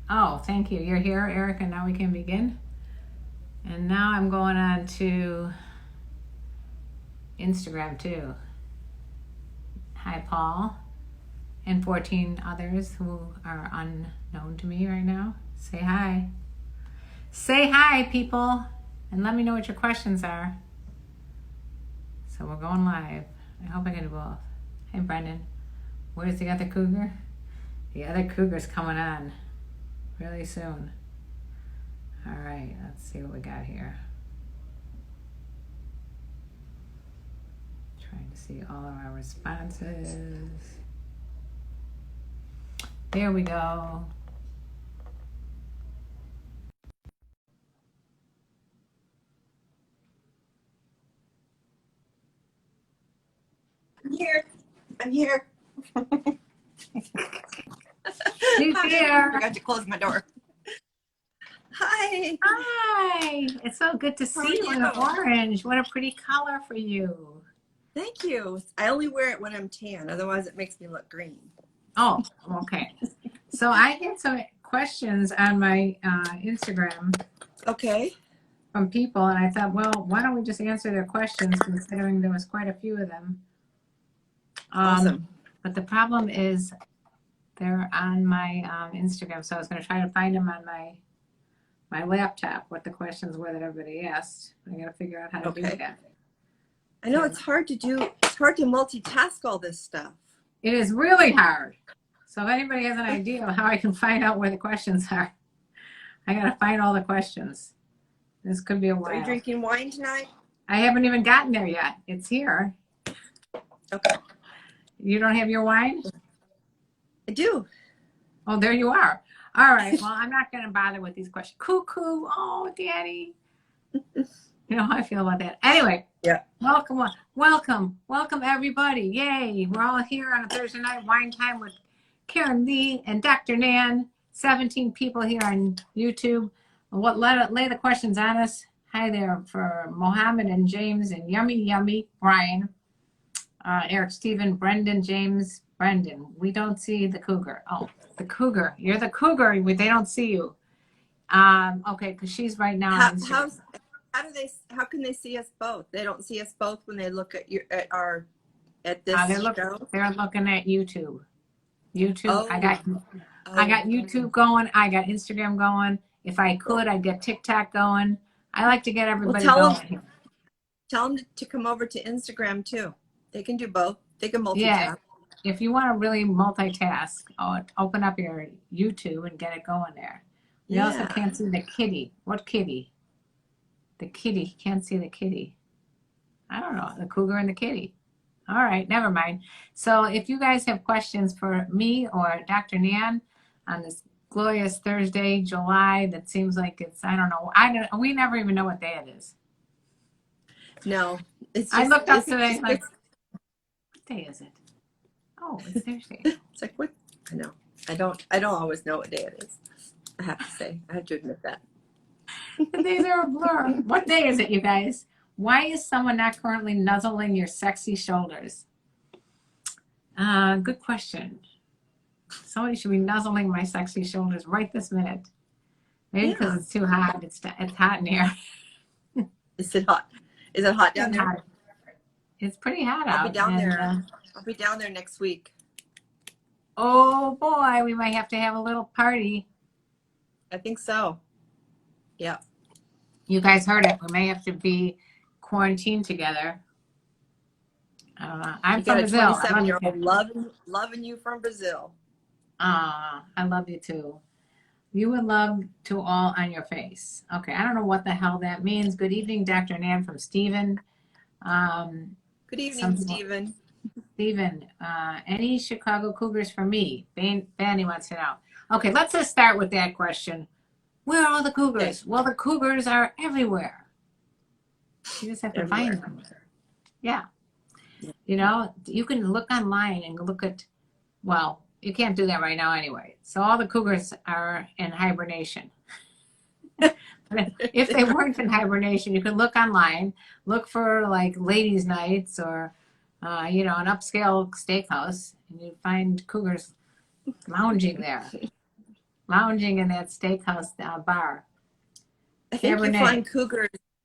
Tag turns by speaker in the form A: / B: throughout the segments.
A: Oh, thank you. You're here, Erica. Now we can begin. And now I'm going on to Instagram too. Hi, Paul, and 14 others who are unknown to me right now. Say hi. Say hi, people, and let me know what your questions are. So we're going live. I hope I can do both. Hey, Brendan. Where's the other cougar? The other cougar's coming on really soon. All right, let's see what we got here. Trying to see all of our responses. There we go.
B: I'm here. I'm here.
A: She's here.
B: I forgot to close my door. Hi.
A: Hi. It's so good to see you in orange. What a pretty color for you.
B: Thank you. I only wear it when I'm tan. Otherwise, it makes me look green.
A: Oh, okay. So I had some questions on my Instagram.
B: Okay.
A: From people, and I thought, well, why don't we just answer their questions, considering there was quite a few of them.
B: Awesome.
A: But the problem is they're on my Instagram, so I was going to try to find them on my laptop, what the questions were that everybody asked. I got to figure out how to do that.
B: I know it's hard to do. It's hard to multitask all this stuff.
A: It is really hard. So if anybody has an idea of how I can find out where the questions are, I got to find all the questions. This could be a while.
B: Are you drinking wine tonight?
A: I haven't even gotten there yet. It's here.
B: Okay.
A: You don't have your wine?
B: I do.
A: Oh, there you are. All right. Well, I'm not going to bother with these questions. Cuckoo. Oh, Daddy. You know how I feel about that. Anyway.
B: Yeah.
A: Welcome, everybody. Yay. We're all here on a Thursday night wine time with Karenlee and Dr. Nan. 17 people here on YouTube. Lay the questions on us. Hi there for Mohammed and James and Yummy, Brian, Eric, Stephen, Brendan, James, Brendan. We don't see the cougar. Oh, the cougar. You're the cougar. They don't see you. Okay, because she's right now.
B: How can they see us both? They don't see us both when they look at this show?
A: They're looking at YouTube.
B: Oh.
A: I got YouTube going. I got Instagram going. If I could, I'd get TikTok going. I like to get everybody going.
B: Tell them to come over to Instagram too. They can do both. They can multitask.
A: Yeah. If you want to really multitask, open up your YouTube and get it going there. You also can't see the kitty. What kitty? The kitty. Can't see the kitty. I don't know. The cougar and the kitty. All right. Never mind. So if you guys have questions for me or Dr. Nan on this glorious Thursday, July, that seems like it's, I don't know. We never even know what day it is.
B: No.
A: I looked up today, like, what day is it? Oh, it's Thursday.
B: It's like, what? I know. I don't always know what day it is. I have to say. I have to admit that.
A: The days are a blur. What day is it, you guys? Why is someone not currently nuzzling your sexy shoulders? Good question. Somebody should be nuzzling my sexy shoulders right this minute. Maybe because it's too hot. It's hot in here.
B: Is it hot? Is it hot down there?
A: It's pretty hot out.
B: I'll be down there. I'll be down there next week.
A: Oh boy, we might have to have a little party.
B: I think so. Yeah.
A: You guys heard it. We may have to be quarantined together. I'm from Brazil.
B: 27-year-old loving you from Brazil.
A: I love you too. You would love to all on your face. Okay, I don't know what the hell that means. Good evening, Dr. Nan from Stephen.
B: Good evening, Stephen.
A: Stephen, any Chicago Cougars for me? Banny wants to know. Okay, let's just start with that question. Where are all the Cougars? Well, the Cougars are everywhere. You just have to find them. Yeah. You know, you can look online and look at, well, you can't do that right now anyway. So all the Cougars are in hibernation. If they weren't in hibernation, you could look online, look for like ladies' nights or, you know, an upscale steakhouse, and you'd find Cougars lounging there. lounging in that steakhouse bar.
B: I think
A: Cabernet.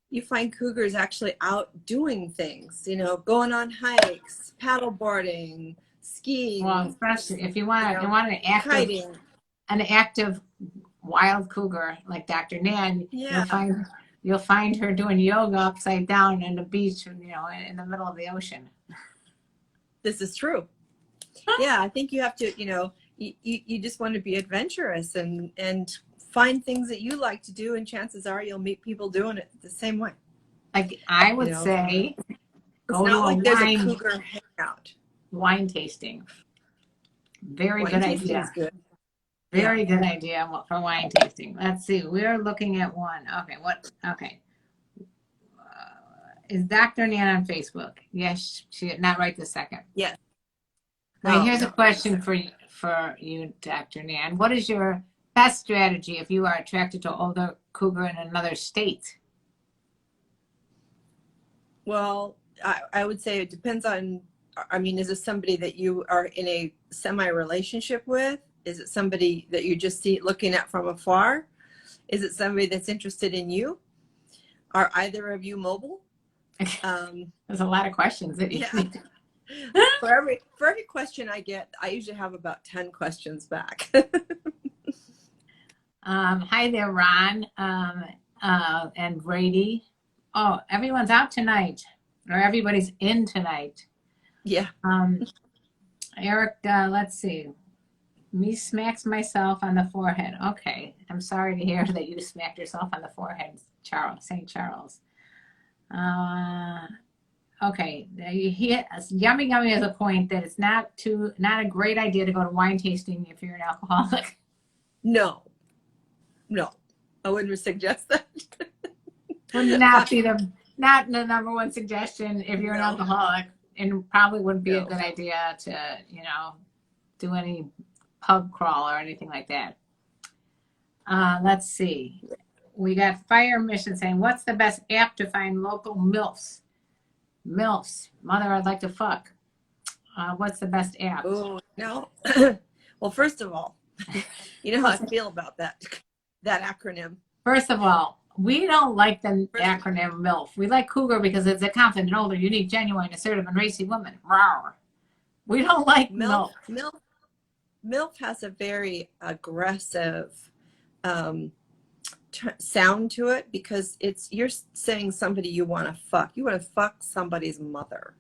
B: you find cougars actually out doing things, going on hikes, paddle boarding, skiing,
A: Well, especially if you want
B: kiting.
A: an active wild cougar like Dr. Nan,
B: Yeah,
A: you'll find her doing yoga upside down on the beach, in the middle of the ocean.
B: this is true. Yeah, I think you have to, you just want to be adventurous and find things that you like to do, and chances are you'll meet people doing it the same way.
A: Like I would say, go to a
B: there's a cougar hangout.
A: Wine tasting. Very
B: Wine
A: good
B: tasting
A: idea.
B: is good.
A: Very good idea for wine tasting. Let's see. We're looking at one. Okay. Okay. Is Dr. Nan on Facebook? Yes. She not right this second.
B: Yes.
A: All right. Here's a question for you, Dr. Nan. What is your best strategy if you are attracted to an older cougar in another state?
B: Well, I would say it depends on, is it somebody that you are in a semi-relationship with? Is it somebody that you just see looking at from afar? Is it somebody that's interested in you? Are either of you mobile?
A: There's a lot of questions.
B: Yeah. For every question I get, I usually have about 10 questions back.
A: Hi there, Ron and Brady. Oh, everyone's out tonight, or everybody's in tonight.
B: Yeah.
A: Eric, let's see. Me smacks myself on the forehead. Okay, I'm sorry to hear that you smacked yourself on the forehead, St. Charles. Okay, Yummy Yummy has a point that it's not a great idea to go to wine tasting if you're an alcoholic.
B: No, I wouldn't suggest that.
A: Would not be not the number one suggestion if you're an alcoholic, and probably wouldn't be a good idea to do any pub crawl or anything like that. Let's see. We got Fire Mission saying, what's the best app to find local MILFs? MILFs, mother I'd like to fuck. What's the best app?
B: Oh, no. Well, first of all, you know how I feel about that acronym.
A: First of all, we don't like the acronym MILF. We like Cougar because it's a confident, older, unique, genuine, assertive, and racy woman. Rawr. We don't like MILF.
B: MILF has a very aggressive sound to it because you're saying somebody you want to fuck. You want to fuck somebody's mother.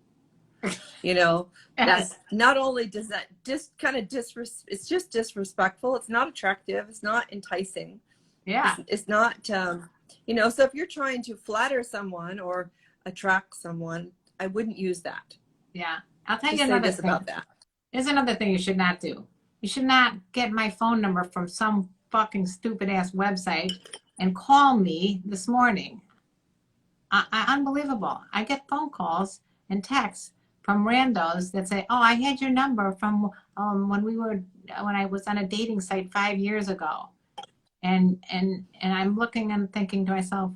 A: Yes.
B: That's not only does that just kind of it's just disrespectful. It's not attractive. It's not enticing.
A: Yeah.
B: It's not, so if you're trying to flatter someone or attract someone, I wouldn't use that.
A: Yeah. I'll tell you another thing
B: about that.
A: There's another thing you should not do. You should not get my phone number from some fucking stupid ass website and call me this morning. Unbelievable. I get phone calls and texts from randos that say, oh, I had your number from when I was on a dating site 5 years ago. And I'm looking and thinking to myself,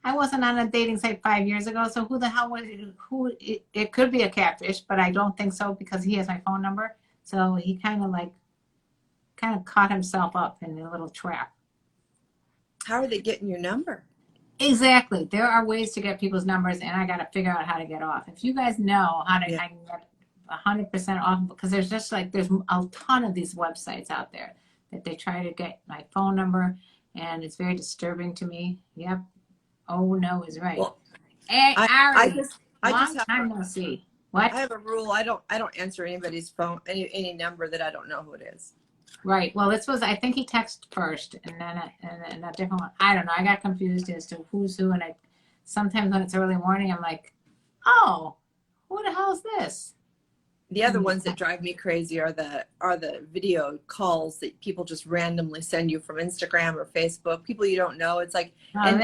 A: I wasn't on a dating site 5 years ago, so who the hell was it? It could be a catfish, but I don't think so because he has my phone number. So he kind of caught himself up in a little trap.
B: How are they getting your number?
A: Exactly. There are ways to get people's numbers, and I got to figure out how to get off. If you guys know how to I can get 100% off, because there's a ton of these websites out there that they try to get my phone number, and it's very disturbing to me. Yep. Oh no is right. Well, hey,
B: I just
A: time no see. What?
B: I have a rule. I don't answer anybody's phone, any number that I don't know who it is.
A: Right. Well, I think he texted first, and then a different one. I don't know. I got confused as to who's who, and sometimes when it's early morning, I'm like, oh, who the hell is this?
B: The other ones that drive me crazy are the video calls that people just randomly send you from Instagram or Facebook. People you don't know. It's like, and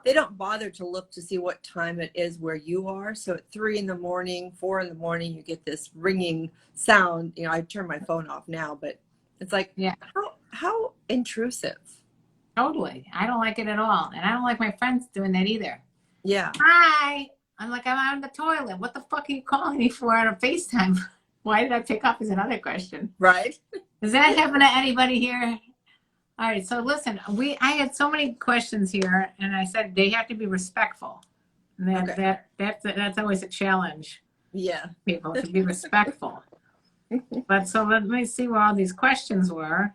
B: they don't bother to look to see what time it is where you are. So at 3 in the morning, 4 in the morning, you get this ringing sound. I turn my phone off now, but it's like, how intrusive.
A: Totally. I don't like it at all. And I don't like my friends doing that either.
B: Yeah.
A: Hi. I'm like, I'm on the toilet. What the fuck are you calling me for on a FaceTime? Why did I pick up is another question.
B: Right.
A: Does that happen to anybody here? All right. So listen, I had so many questions here, and I said they have to be respectful. And that's always a challenge.
B: Yeah.
A: People to be respectful. But so let me see where all these questions were.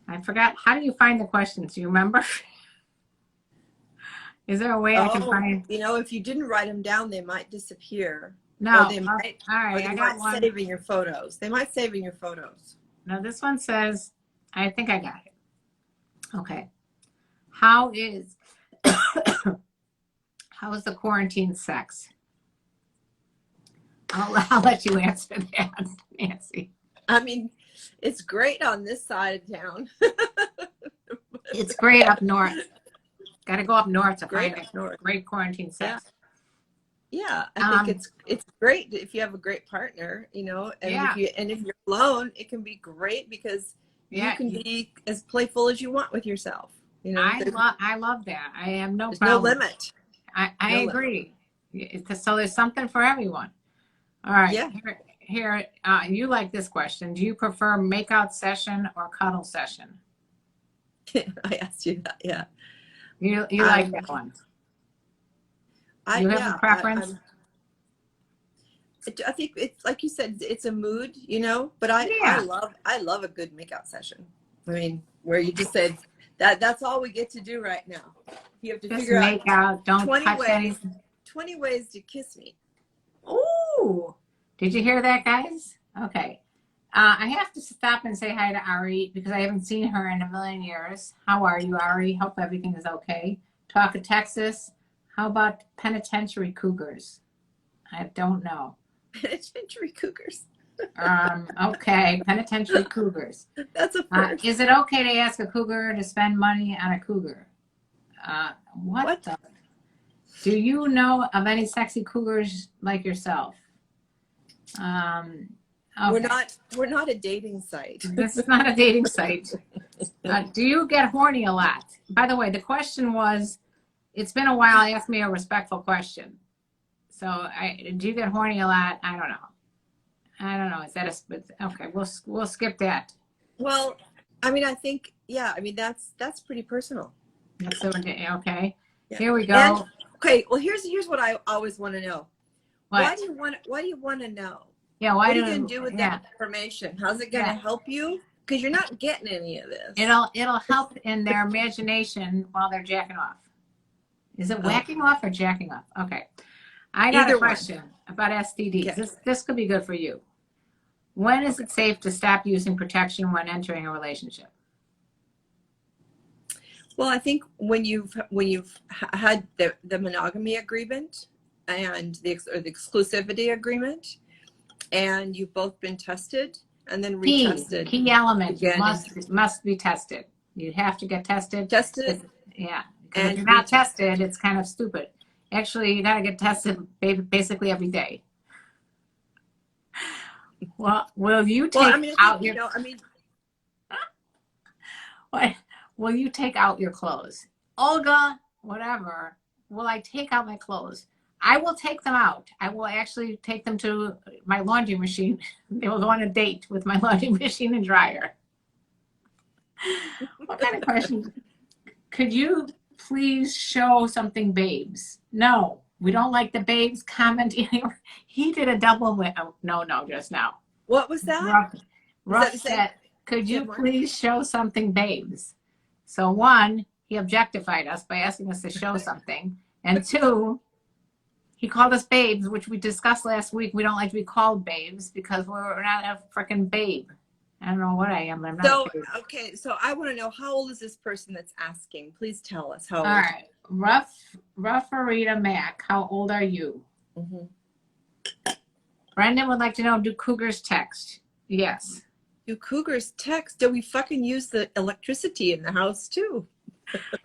A: I forgot. How do you find the questions? Do you remember? Is there a way I can find?
B: You know, if you didn't write them down, they might disappear.
A: No.
B: Or they might,
A: all right. I got one.
B: save in your photos. They might save in your photos.
A: Now this one says, I think I got it. Okay. How is the quarantine sex? I'll let you answer that, Nancy.
B: I mean, it's great on this side of town.
A: It's great up north. Got to go up north to find great quarantine sex.
B: Yeah, I think it's great if you have a great partner, you know, and if you're alone, it can be great because you can be as playful as you want with yourself. You know,
A: I love that. I have no
B: there's
A: problem.
B: No limit.
A: I agree. So there's something for everyone. All right.
B: Yeah.
A: Here, you like this question. Do you prefer makeout session or cuddle session?
B: I asked you that. Yeah.
A: You like that one? You have a preference?
B: I think it's like you said, it's a mood, you know. But I love a good makeout session. I mean, where you just said that's all we get to do right now. You have to figure out
A: don't
B: 20 ways to kiss me.
A: Ooh, did you hear that, guys? Okay. I have to stop and say hi to Ari because I haven't seen her in a million years. How are you, Ari? Hope everything is okay. Talk of Texas. How about penitentiary cougars? I don't know.
B: Penitentiary cougars.
A: Okay, penitentiary cougars.
B: That's a first.
A: Is it okay to ask a cougar to spend money on a cougar? What? Do you know of any sexy cougars like yourself? Okay.
B: We're not a dating site.
A: This is not a dating site. Do you get horny a lot? By the way, the question was, it's been a while. Ask me a respectful question. So do you get horny a lot? I don't know. Is that okay? We'll skip that.
B: Well, I mean, I think, yeah. I mean, that's pretty personal.
A: That's okay. Yeah. Here we go.
B: And, okay. Well, here's what I always want to know.
A: What?
B: Why do you want to know?
A: Yeah.
B: What are you going to do with that information? How's it going to help you? Because you're not getting any of this.
A: It'll help in their imagination while they're jacking off. Is it whacking off or jacking off? Okay. I got a question about STDs. Okay. This could be good for you. When is it safe to stop using protection when entering a relationship?
B: Well, I think when you've had the monogamy agreement and the exclusivity agreement, and you've both been tested and then retested.
A: Key element must be tested. You have to get tested.
B: Tested.
A: Yeah. And if you're not tested, it's kind of stupid. Actually, you got to get tested basically every day. Well, will you take out your? What? Will you take out your clothes, Olga? Whatever. Will I take out my clothes? I will take them out. I will actually take them to my laundry machine. They will go on a date with my laundry machine and dryer. What kind of question? Could you please show something, babes? No, we don't like the babes comment. He did a double win. Oh, no, just now.
B: What was that?
A: Ruff said, could you please show something, babes? So one, he objectified us by asking us to show something. And two, he called us babes, which we discussed last week. We don't like to be called babes because we're not a freaking babe. I don't know what I am, but I'm not.
B: So, okay, so I want to know, how old is this person that's asking? Please tell us how old.
A: All right. Ruffarita Mac, how old are you? Mm-hmm. Brendan would like to know, do cougars text? Yes.
B: Do cougars text? Do we fucking use the electricity in the house too?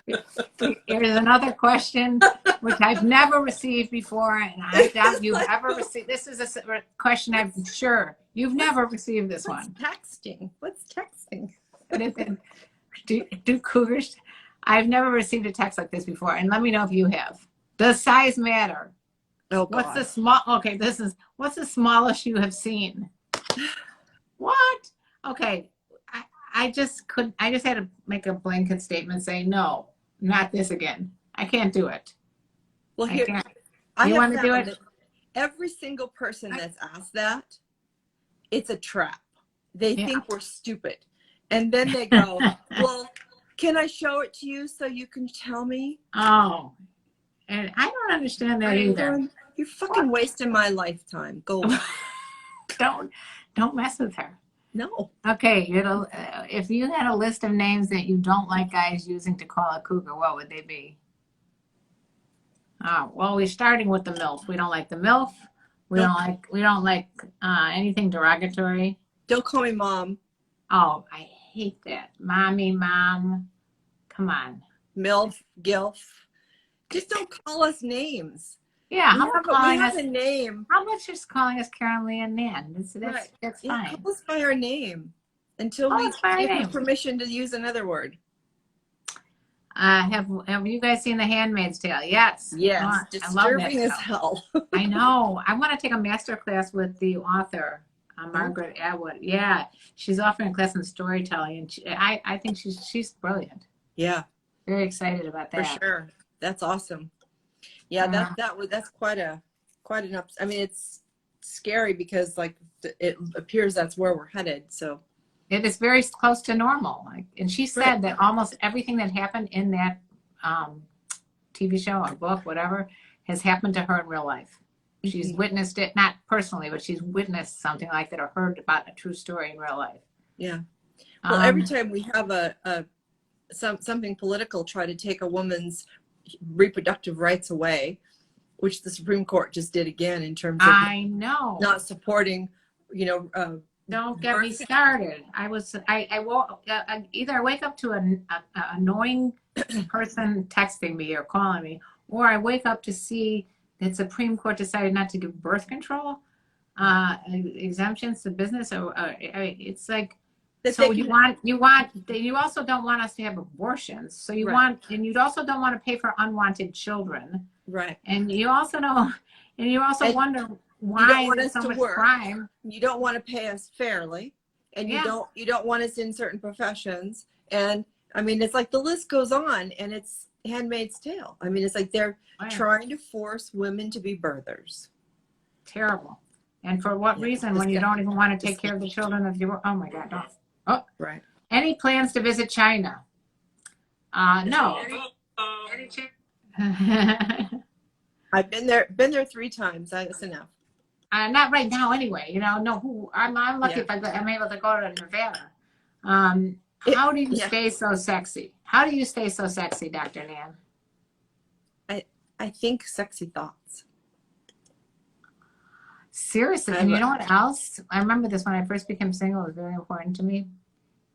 A: Here's another question, which I've never received before, and I doubt you've ever received. This is a question I'm sure you've never received this one.
B: Texting. What's texting?
A: Do cougars? I've never received a text like this before, and let me know if you have. Does size matter?
B: Oh, God.
A: What's the small? Okay, what's the smallest you have seen? What? Okay, I just had to make a blanket statement saying, no, not this again. I can't do it.
B: Well, here,
A: you want to do it?
B: That every single person that's asked that, it's a trap. They think we're stupid. And then they go, well, can I show it to you so you can tell me?
A: Oh, and I don't understand that either.
B: You're fucking wasting my lifetime. Go away.
A: Don't mess with her.
B: No.
A: Okay, if you had a list of names that you don't like guys using to call a cougar, what would they be? Oh, well, we're starting with the MILF. We don't like the MILF. We don't like anything derogatory.
B: Don't call me mom.
A: Oh, I hate that. Mommy, mom. Come on.
B: MILF, GILF. Just don't call us names.
A: Yeah,
B: we have a name.
A: How about just calling us Karenlee and Nan? That's fine.
B: Call us by our name until we give you permission to use another word.
A: Have you guys seen The Handmaid's Tale? Yes.
B: Yes. Disturbing as hell.
A: I know. I want to take a master class with the author, Margaret Atwood. Yeah, she's offering a class in storytelling, and I think she's brilliant.
B: Yeah.
A: Very excited about that.
B: For sure. That's awesome. Yeah, that's quite an I mean, it's scary because like it appears that's where we're headed. So
A: it is very close to normal. And she said that almost everything that happened in that TV show or book, whatever, has happened to her in real life. She's witnessed it, not personally, but she's witnessed something like that or heard about a true story in real life.
B: Yeah. Well, every time we have something political try to take a woman's reproductive rights away, which the Supreme Court just did again in terms of not supporting,
A: don't get me started. Either I wake up to an annoying person texting me or calling me, or I wake up to see that Supreme Court decided not to give birth control exemptions to business. It's like, so you also don't want us to have abortions. So you want, and you also don't want to pay for unwanted children.
B: Right.
A: And you also wonder why there's so much crime.
B: You don't want to pay us fairly, and you don't want us in certain professions. And I mean, it's like the list goes on, and it's Handmaid's Tale. I mean, it's like they're trying to force women to be birthers.
A: Terrible. And for what reason? When you don't even want to take care of the children of your, oh my God, don't. Oh,
B: right.
A: Any plans to visit China? No.
B: I've been there 3 times. That's enough.
A: Not right now, anyway. No. I'm lucky if I'm able to go to Nevada. How do you stay so sexy? How do you stay so sexy, Dr. Nan?
B: I think sexy thoughts.
A: Seriously, and you know what else? I remember this when I first became single. It was very important to me.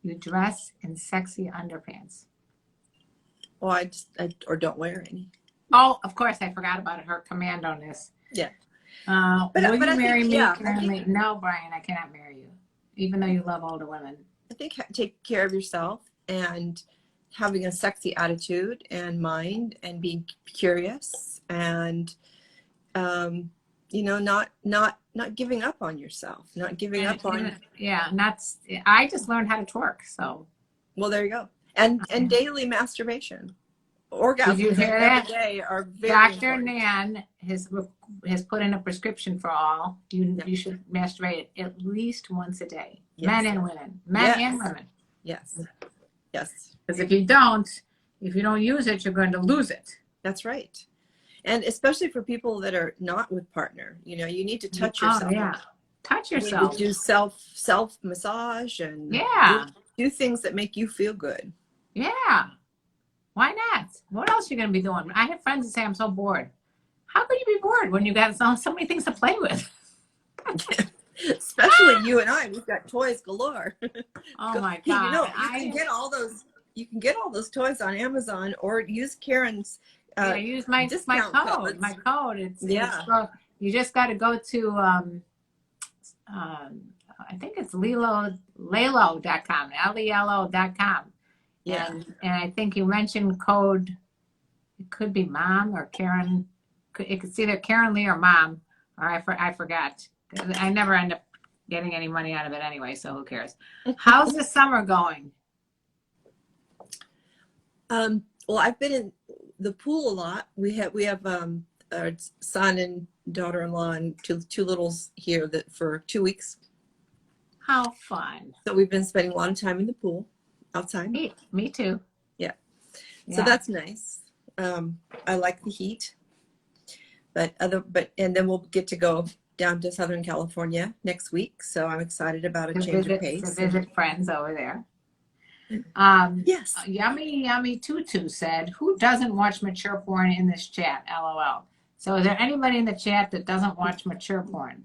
A: You dress in sexy underpants.
B: Well, I or don't wear any.
A: Oh, of course, I forgot about it. Her command on this.
B: Yeah.
A: Will you marry me? No, Brian, I cannot marry you, even though you love older women.
B: I think take care of yourself and having a sexy attitude and mind and being curious and not giving up on yourself, not giving up on.
A: Yeah, I just learned how to twerk, so.
B: Well, there you go. And daily masturbation. Orgasms.
A: Did you hear that?
B: Every day are very
A: Dr.
B: important.
A: Nan has put in a prescription for all. You should masturbate at least once a day.
B: Yes.
A: Men and women. Men and women.
B: Yes. Yes.
A: Because if you don't use it, you're going to lose it.
B: That's right. And especially for people that are not with partner, you need to touch yourself.
A: Oh, yeah. Touch yourself.
B: You need to do self massage and do things that make you feel good.
A: Yeah. Why not? What else are you going to be doing? I have friends that say, I'm so bored. How could you be bored when you got so many things to play with?
B: Especially you and I, we've got toys galore.
A: Oh my God.
B: You can get all those toys on Amazon or use Karen's
A: use my code. My code. It's you just got to go to I think it's lelo.com, lelo.com. Yeah. And I think you mentioned code. It could be mom or Karen. It's either Karenlee or mom, or I forgot. I never end up getting any money out of it anyway, so who cares? How's the summer going?
B: Well, I've been in the pool a lot. We have our son and daughter-in-law and two littles here for 2 weeks.
A: How fun.
B: So we've been spending a lot of time in the pool outside.
A: Me too.
B: Yeah. So that's nice. I like the heat, and then we'll get to go down to Southern California next week. So I'm excited about a change of pace.
A: To visit friends over there.
B: Yes.
A: Yummy Tutu said, who doesn't watch mature porn in this chat? LOL. So is there anybody in the chat that doesn't watch mature porn?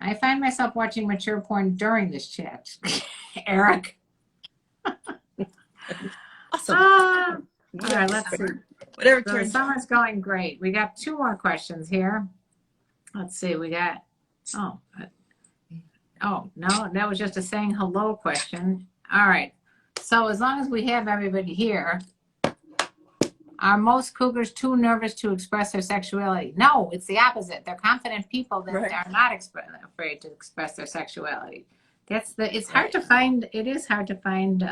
A: I find myself watching mature porn during this chat. Eric.
B: Awesome.
A: All right, let's see.
B: Whatever.
A: So the summer's going great. We got 2 more questions here. Let's see. We got, oh no, that was just a saying hello question. All right. So as long as we have everybody here, are most cougars too nervous to express their sexuality? No, it's the opposite. They're confident people that are not afraid to express their sexuality. It's hard to find. It is hard to find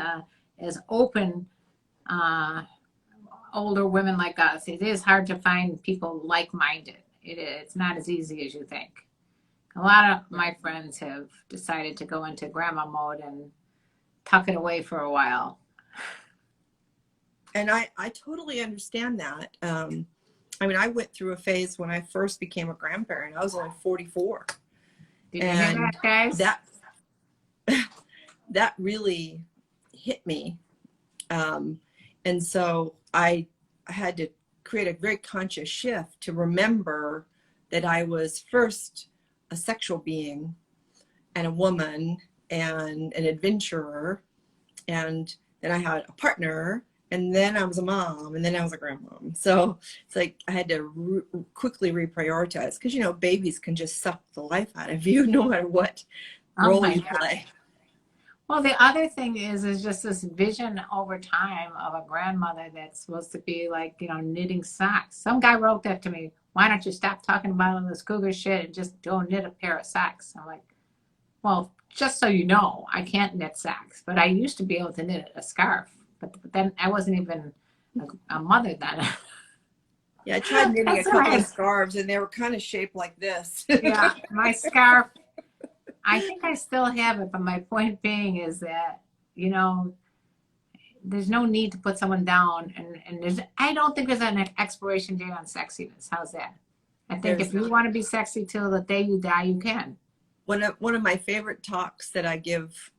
A: as open older women like us. It is hard to find people like-minded. It's not as easy as you think. A lot of my friends have decided to go into grandma mode and tuck it away for a while.
B: And I totally understand that. I mean, I went through a phase when I first became a grandparent. I was only 44.
A: Did you hear that, guys?
B: That really hit me. And so I had to create a very conscious shift to remember that I was first a sexual being and a woman and an adventurer, and then I had a partner, and then I was a mom, and then I was a grandmom. So it's like I had to quickly reprioritize, because babies can just suck the life out of you no matter what role you play.
A: Well, the other thing is just this vision over time of a grandmother that's supposed to be like, knitting socks. Some guy wrote that to me. Why don't you stop talking about all this cougar shit and just go knit a pair of socks? I'm like, well, just so you know, I can't knit socks, but I used to be able to knit a scarf. But then I wasn't even a mother then.
B: Yeah, I tried knitting a couple of scarves, and they were kind of shaped like this.
A: Yeah, my scarf, I think I still have it, but my point being is that, there's no need to put someone down, and I don't think there's an expiration date on sexiness. How's that? I think if you want to be sexy till the day you die, you can.
B: One of my favorite talks that I give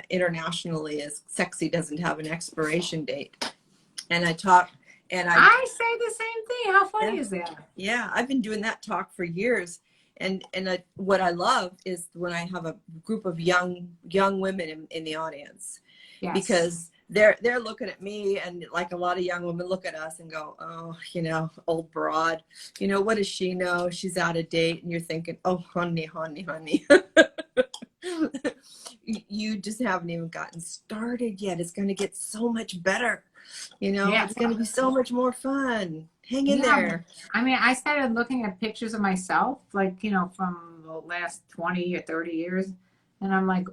B: internationally is "Sexy doesn't have an expiration date," and I say
A: the same thing. How funny is that?
B: Yeah, I've been doing that talk for years, and what I love is when I have a group of young women in the audience, because they're looking at me, and like a lot of young women look at us and go, oh, old broad, what does she know? She's out of date. And you're thinking, oh, honey. You just haven't even gotten started yet. It's going to get so much better. It's going to be so much more fun. Hang in there.
A: I mean, I started looking at pictures of myself, like, from the last 20 or 30 years. And I'm like,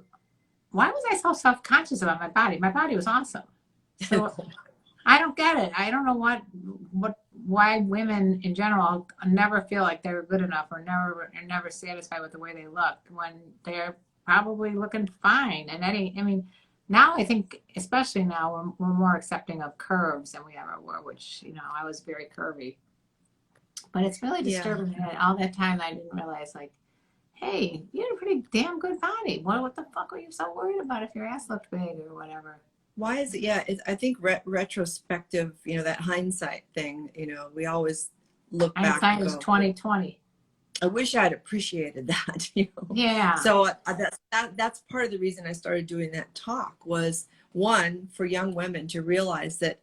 A: why was I so self-conscious about my body? My body was awesome. So I don't get it. I don't know why women in general never feel like they're good enough or never satisfied with the way they look when they're probably looking fine. And now I think, especially now, we're more accepting of curves than we ever were, which, I was very curvy. But it's really disturbing that all that time I didn't realize, like, hey, you had a pretty damn good body. What the fuck were you so worried about if your ass looked big or whatever?
B: Why is it? Yeah, I think retrospective, that hindsight thing, we always look back.
A: Hindsight is 20/20.
B: I wish I'd appreciated that.
A: Yeah.
B: So that's part of the reason I started doing that talk was, one, for young women to realize that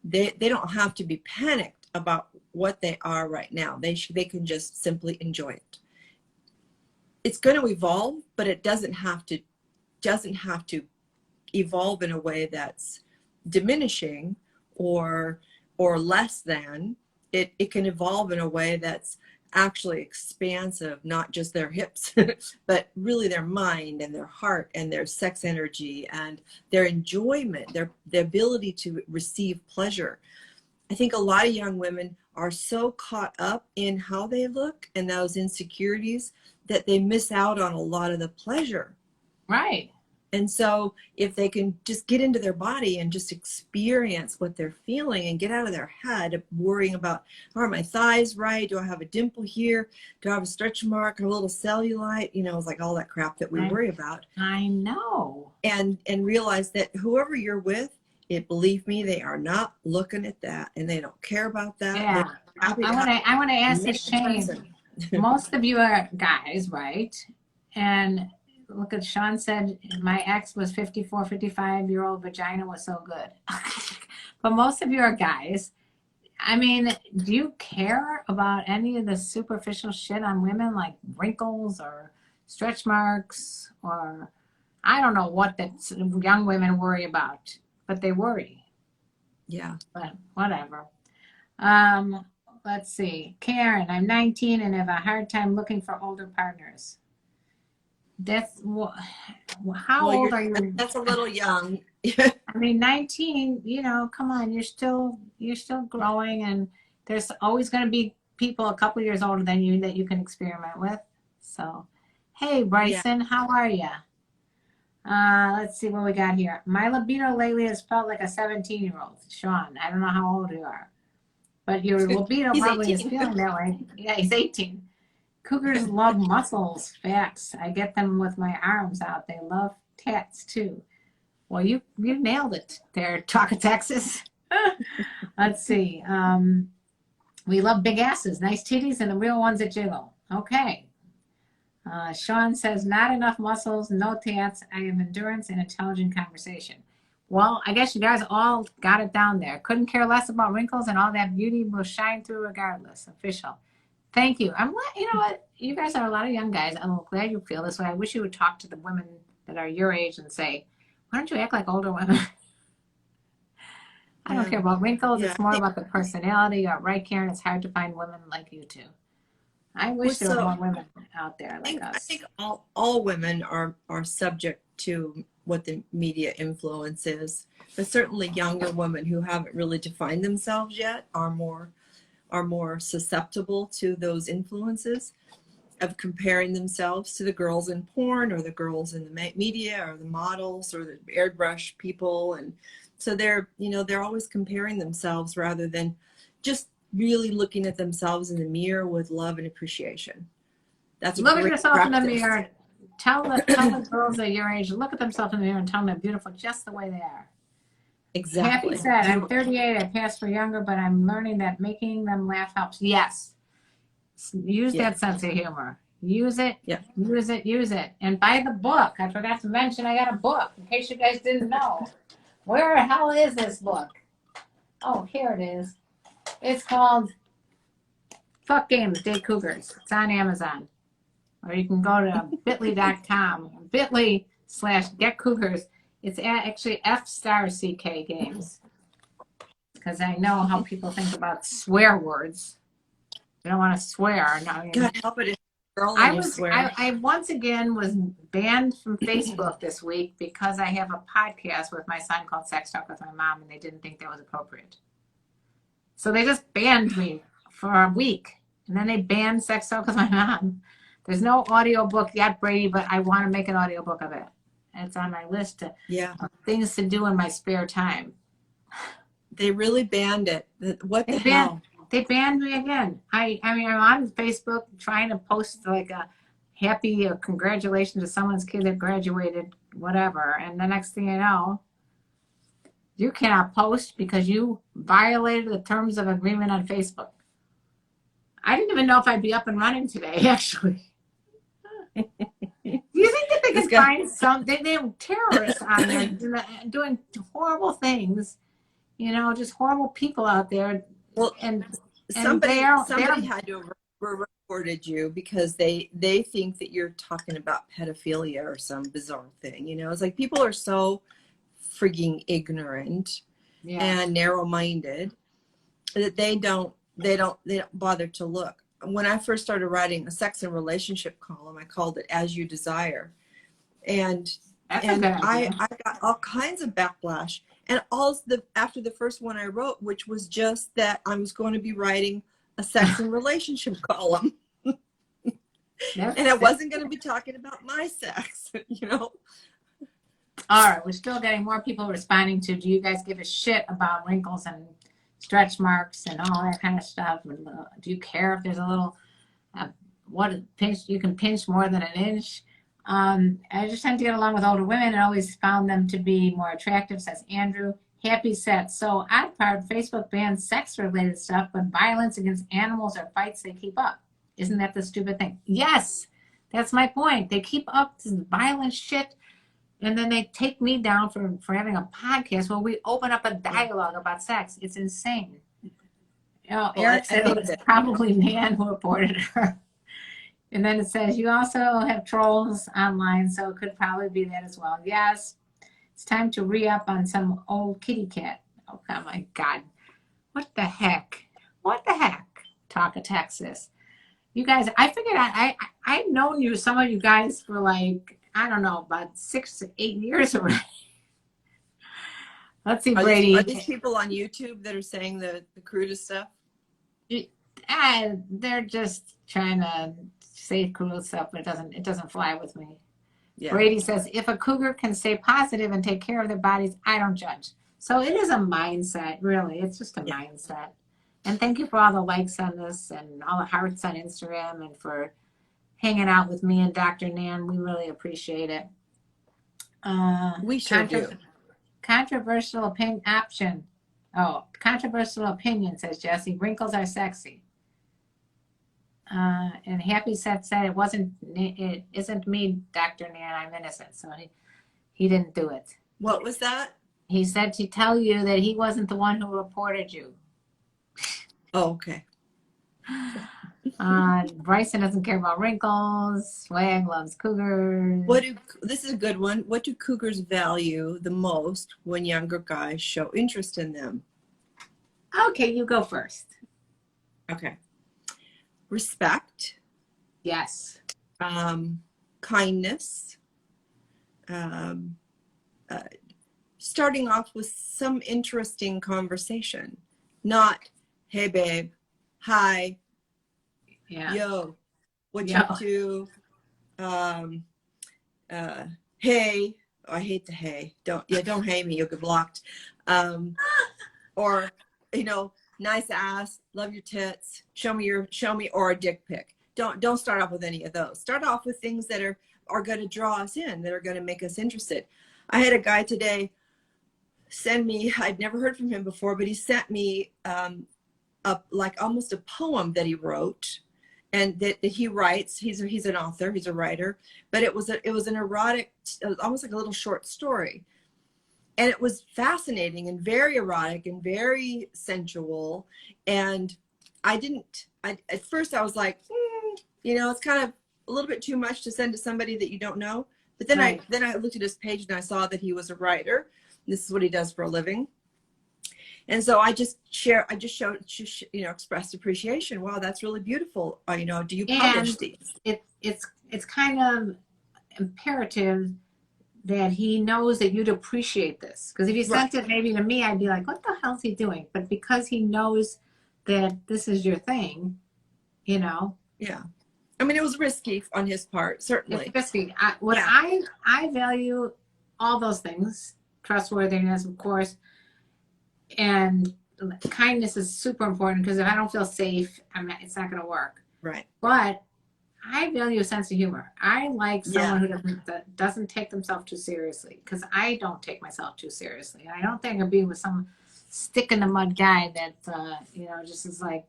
B: they don't have to be panicked about what they are right now. They can just simply enjoy it. It's going to evolve, but it doesn't have to evolve in a way that's diminishing or less than. It can evolve in a way that's actually expansive, not just their hips, but really their mind and their heart and their sex energy and their enjoyment, their ability to receive pleasure. I think a lot of young women are so caught up in how they look and those insecurities that they miss out on a lot of the pleasure.
A: Right.
B: And so if they can just get into their body and just experience what they're feeling and get out of their head worrying about, are my thighs right? Do I have a dimple here? Do I have a stretch mark, a little cellulite? You know, it's like all that crap that we worry about.
A: I know.
B: And realize that whoever you're with, believe me, they are not looking at that and they don't care about that.
A: Yeah. I want to ask this, Shane. Most of you are guys, right? And look at Sean said, my ex was 54, 55-year-old vagina was so good. But most of you are guys. I mean, do you care about any of the superficial shit on women, like wrinkles or stretch marks, or I don't know what that young women worry about, but they worry.
B: Yeah.
A: But whatever. Let's see. Karen, I'm 19 and have a hard time looking for older partners. That's how old are you?
B: That's a little young.
A: I mean, 19, you know, come on, you're still growing, and there's always going to be people a couple years older than you that you can experiment with. So, hey, Bryson, how are you? Let's see what we got here. My libido lately has felt like a 17-year-old. Sean, I don't know how old you are, but your libido probably 18. Is feeling that way. Yeah, he's 18. Cougars love muscles. Facts. I get them with my arms out. They love tats too. Well, you nailed it there, Talk of Texas. Let's see. We love big asses, nice titties, and the real ones that jiggle. Okay. Sean says, not enough muscles, no tats. I have endurance and intelligent conversation. Well, I guess you guys all got it down there. Couldn't care less about wrinkles, and all that beauty will shine through regardless. Official. Thank you. You know what? You guys are a lot of young guys. I'm glad you feel this way. I wish you would talk to the women that are your age and say, why don't you act like older women? I don't care about wrinkles. Yeah. It's more about the personality. You're right, Karen. It's hard to find women like you two. I wish there were more women out there like us.
B: I think all women are subject to what the media influence is. But certainly younger women who haven't really defined themselves yet are more susceptible to those influences of comparing themselves to the girls in porn or the girls in the media or the models or the airbrush people. And so they're always comparing themselves rather than just really looking at themselves in the mirror with love and appreciation. That's
A: look at yourself practice. In the mirror. Tell the girls at your age, look at themselves in the mirror and tell them they're beautiful just the way they are.
B: Exactly.
A: Kathy said, I'm 38, I passed for younger, but I'm learning that making them laugh helps. Yes. Use that sense of humor. Use it, use it. And buy the book. I forgot to mention I got a book, in case you guys didn't know. Where the hell is this book? Oh, here it is. It's called Fuck Games, Date Cougars. It's on Amazon. Or you can go to bit.ly.com, bit.ly/getcougars. It's actually F*CK Games. Because I know how people think about swear words. You don't want to swear. No,
B: God help it.
A: I once again was banned from Facebook this week because I have a podcast with my son called Sex Talk with My Mom, and they didn't think that was appropriate. So they just banned me for a week. And then they banned Sex Talk with My Mom. There's no audio book yet, Brady, but I want to make an audio book of it. And it's on my list of things to do in my spare time.
B: They really banned it. What the hell?
A: They banned me again. I mean, I'm on Facebook trying to post like a happy or congratulations to someone's kid that graduated, whatever. And the next thing you know, you cannot post because you violated the terms of agreement on Facebook. I didn't even know if I'd be up and running today, actually. Do you think that they could find some, they have terrorists on there doing horrible things, you know, just horrible people out there.
B: Well, and somebody had to have reported you because they think that you're talking about pedophilia or some bizarre thing. You know, it's like people are so freaking ignorant and narrow-minded that they don't bother to look. when I first started writing a sex and relationship column, I called it As You Desire. And I got all kinds of backlash. And after the first one I wrote, which was just that I was going to be writing a sex and relationship column. And I wasn't going to be talking about my sex, you know.
A: All right, we're still getting more people responding to, do you guys give a shit about wrinkles and stretch marks and all that kind of stuff? Do you care if there's a little, pinch, you can pinch more than an inch? I just tend to get along with older women and always found them to be more attractive, says Andrew. Happy set. So odd part, Facebook bans sex-related stuff, but violence against animals or fights they keep up. Isn't that the stupid thing? Yes, that's my point. They keep up this violent shit, and then they take me down for having a podcast where we open up a dialogue about sex. It's insane. You know, Eric said it was probably man who reported her. And then it says, you also have trolls online, so it could probably be that as well. Yes, it's time to re-up on some old kitty cat. Oh, my God. What the heck? What the heck? Talk of Texas. You guys, I figured I've known you, some of you guys, for like, I don't know, about 6 to 8 years already. Let's see, Brady.
B: Are these people on YouTube that are saying the crudest stuff?
A: They're just trying to say crude stuff, but it doesn't fly with me. Yeah. Brady says, if a cougar can stay positive and take care of their bodies, I don't judge. So it is a mindset, really. It's just a mindset. And thank you for all the likes on this and all the hearts on Instagram and for hanging out with me and Dr. Nan. We really appreciate it.
B: We sure do.
A: Controversial opinion, says Jesse. Wrinkles are sexy. And Happy Set said it isn't me, Dr. Nan, I'm innocent. So he didn't do it.
B: What was that?
A: He said to tell you that he wasn't the one who reported you.
B: Oh, okay.
A: Bryson doesn't care about wrinkles. Swag loves cougars.
B: This is a good one. What do cougars value the most when younger guys show interest in them?
A: Okay, you go first.
B: Okay. Respect.
A: Yes.
B: Kindness. Starting off with some interesting conversation. Not, hey, babe. Hi.
A: Yeah.
B: Yo. What you up to? Hey. Oh, I hate the hey. Don't hey me. You'll get blocked. Or, nice ass, love your tits, show me, or a dick pic. Don't start off with any of those. Start off with things that are going to draw us in, that are going to make us interested. I had a guy today send me, I'd never heard from him before, but he sent me like almost a poem that he wrote, and that he writes. He's an author, he's a writer, but it was an erotic, almost like a little short story. And it was fascinating and very erotic and very sensual. And at first I was like, it's kind of a little bit too much to send to somebody that you don't know. But then I looked at his page and I saw that he was a writer. This is what he does for a living. And so I just expressed appreciation. Wow, that's really beautiful. Do you publish these?
A: It's kind of imperative that he knows that you'd appreciate this. Because if he sent it maybe to me, I'd be like, what the hell is he doing? But because he knows that this is your thing, Yeah.
B: I mean, it was risky on his part, certainly.
A: It's risky. I value all those things. Trustworthiness, of course. And kindness is super important, because if I don't feel safe, it's not going to work.
B: Right.
A: But I value a sense of humor. I like someone who doesn't take themselves too seriously, because I don't take myself too seriously. I don't think I'd be with some stick in the mud guy that just is like,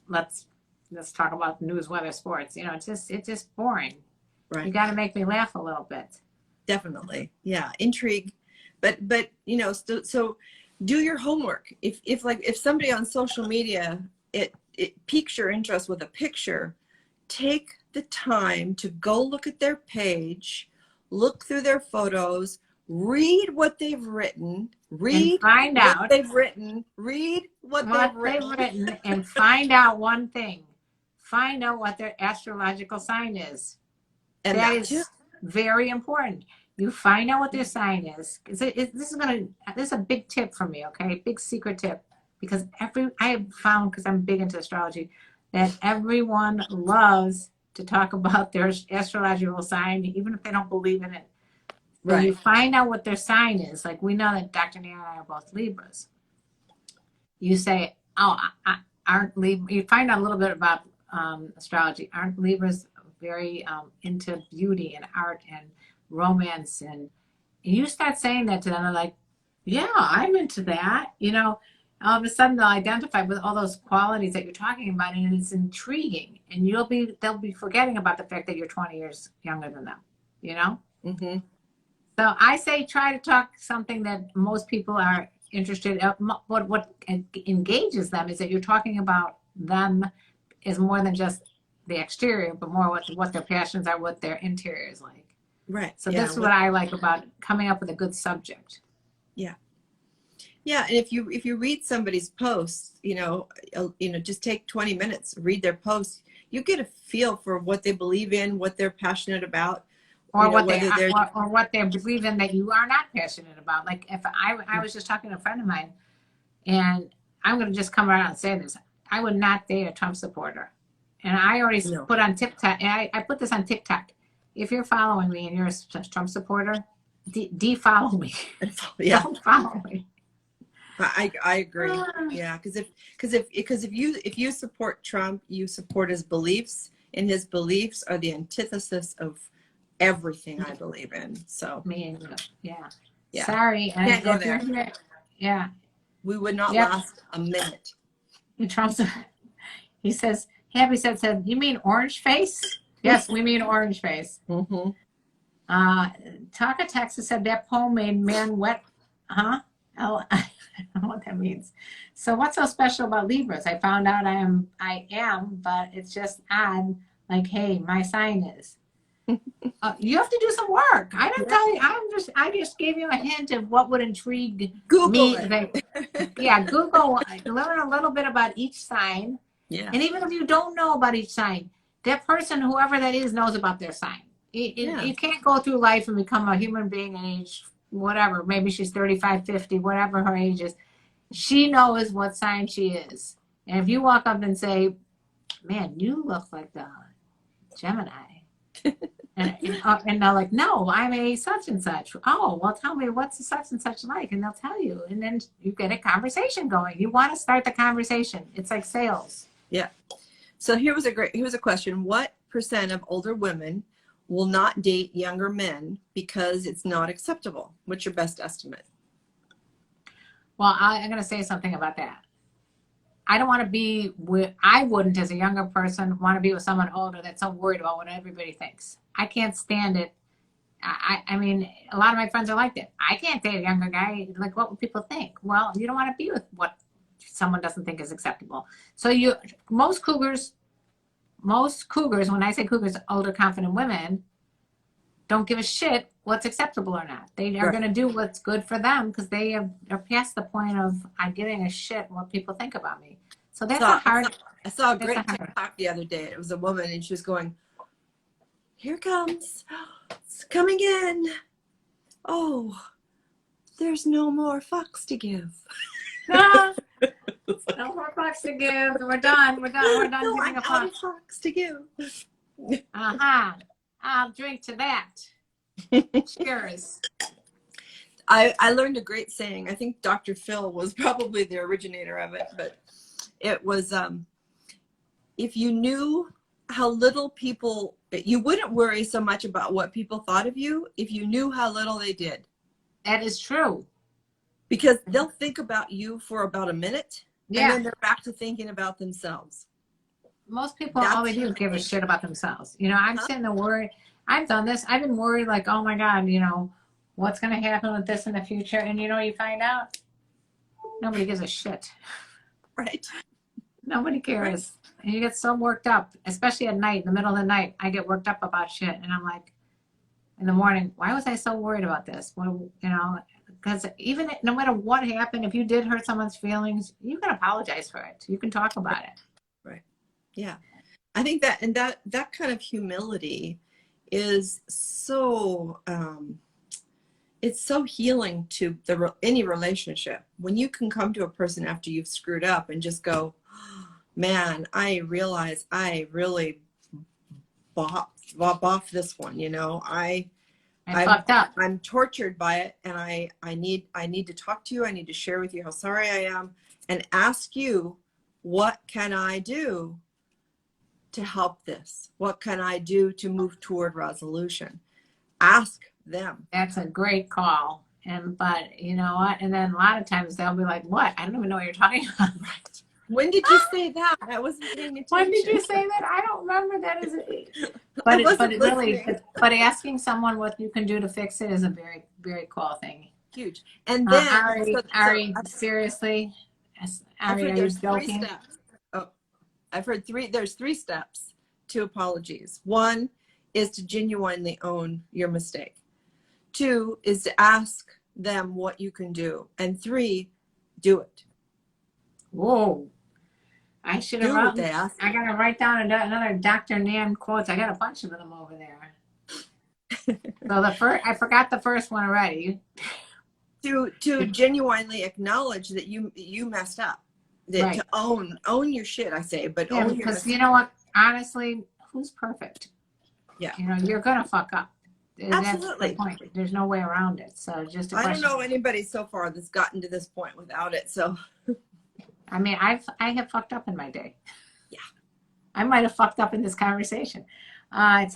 A: let's talk about news, weather, sports. It's just boring. Right. You got to make me laugh a little bit.
B: Definitely, yeah, intrigue, but so do your homework. If somebody on social media it piques your interest with a picture, take the time to go look at their page, look through their photos, read what they've written, and find and find out one thing.
A: find out what their astrological sign is.
B: And
A: that is very important. You find out what their sign is. This is a big tip for me, okay? Big secret tip. Because I have found, because I'm big into astrology, that everyone loves to talk about their astrological sign, even if they don't believe in it. So you find out what their sign is. Like, we know that Dr. Nan and I are both Libras. You say, oh, aren't Libras, you find out a little bit about astrology. Aren't Libras very into beauty and art and romance? And you start saying that to them, they're like, yeah, I'm into that. You know, all of a sudden they'll identify with all those qualities that you're talking about, and it's intriguing. And they'll be forgetting about the fact that you're 20 years younger than them, you know?
B: Mm-hmm.
A: So I say try to talk something that most people are interested in. What engages them is that you're talking about them is more than just the exterior, but more what their passions are, what their interior is like.
B: Right.
A: So that's what I like about coming up with a good subject.
B: Yeah. Yeah, and if you read somebody's posts, just take 20 minutes, read their posts, you get a feel for what they believe in, what they're passionate about.
A: Or what they believe in that you are not passionate about. Like if I was just talking to a friend of mine, and I'm going to just come around and say this: I would not date a Trump supporter. And I already put on TikTok, and I put this on TikTok. If you're following me and you're a Trump supporter, de-follow me.
B: Yeah.
A: Don't follow me.
B: I agree. Yeah, because if you support Trump, you support his beliefs, and his beliefs are the antithesis of everything I believe in. So
A: me and you, yeah. Sorry,
B: can't go there.
A: Yeah,
B: we would not last a minute.
A: Trump's. He says, Happy said, you mean orange face? Yes, we mean orange face.
B: Mm-hmm.
A: Taka Texas said that poem made man wet. Huh? Oh, I don't know what that means. So what's so special about Libras? I found out I am, but it's just odd. Like, hey, my sign is. You have to do some work. I didn't tell you. I just gave you a hint of what would intrigue
B: Google
A: me. Google. Learn a little bit about each sign.
B: Yeah.
A: And even if you don't know about each sign, that person, whoever that is, knows about their sign. You can't go through life and become a human being at age whatever. Maybe she's 35, 50, whatever her age is. She knows what sign she is. And if you walk up and say, man, you look like the Gemini. and they're like, no, I'm a such and such. Oh, well, tell me what's the such and such like, and they'll tell you. And then you get a conversation going. You want to start the conversation. It's like sales.
B: Yeah. So here was a question. What % of older women will not date younger men because it's not acceptable? What's your best estimate?
A: Well, I'm going to say something about that. I don't want to be with, I wouldn't, as a younger person, want to be with someone older that's so worried about what everybody thinks. I can't stand it. I mean, a lot of my friends are like that. I can't date a younger guy. Like, what would people think? Well, you don't want to be with what someone doesn't think is acceptable. So most cougars, when I say cougars, older, confident women, don't give a shit what's acceptable or not. They are going to do what's good for them because they are past the point of I'm giving a shit what people think about me. So that's
B: I saw a great TikTok the other day. It was a woman and she was going, here comes, it's coming in. Oh, there's no more fucks to give.
A: No more fucks to give. We're done. We're done giving a fuck.
B: Fucks to give.
A: I'll drink to that. Cheers.
B: I learned a great saying. I think Dr. Phil was probably the originator of it, but it was, if you knew how little people, you wouldn't worry so much about what people thought of you if you knew how little they did.
A: That is true.
B: Because they'll think about you for about a minute, and then they're back to thinking about themselves.
A: Most people always do give a shit about themselves. You know, I'm sitting there worried. I've done this. I've been worried like, oh my God, you know, what's going to happen with this in the future? And you know, you find out nobody gives a shit.
B: Right.
A: Nobody cares. Right. And you get so worked up, especially at night, in the middle of the night. I get worked up about shit. And I'm like, in the morning, why was I so worried about this? Well, you know, because even no matter what happened, if you did hurt someone's feelings, you can apologize for it. You can talk about it.
B: Right. Yeah. I think that, and that kind of humility is so, it's so healing to any relationship. When you can come to a person after you've screwed up and just go, man, I realize I really boffed this one, you know,
A: I fucked up.
B: I'm tortured by it, and I need to talk to you. I need to share with you how sorry I am, and ask you, what can I do to help this? What can I do to move toward resolution? Ask them.
A: That's a great call. But you know what? And then a lot of times they'll be like, what? I don't even know what you're talking about.
B: Right. When did you say that? I wasn't paying attention.
A: When did you say that? I don't remember that. But asking someone what you can do to fix it is a very, very cool thing.
B: Huge. And then
A: Ari, seriously, Ari, are you joking?
B: I've heard there's 3 steps to apologies. 1 is to genuinely own your mistake. 2 is to ask them what you can do. And 3, do it.
A: Whoa. I should have wrote
B: that.
A: I got to write down another Dr. Nan quotes. I got a bunch of them over there. So I forgot the first one already.
B: To genuinely acknowledge that you messed up. That to own your shit, I say, but own your
A: because you know what? Honestly, who's perfect?
B: Yeah.
A: You know, you're gonna fuck up.
B: Absolutely.
A: That's the point. There's no way around it. So just a question.
B: I don't know anybody so far that's gotten to this point without it. So
A: I mean, I have fucked up in my day.
B: Yeah.
A: I might have fucked up in this conversation. It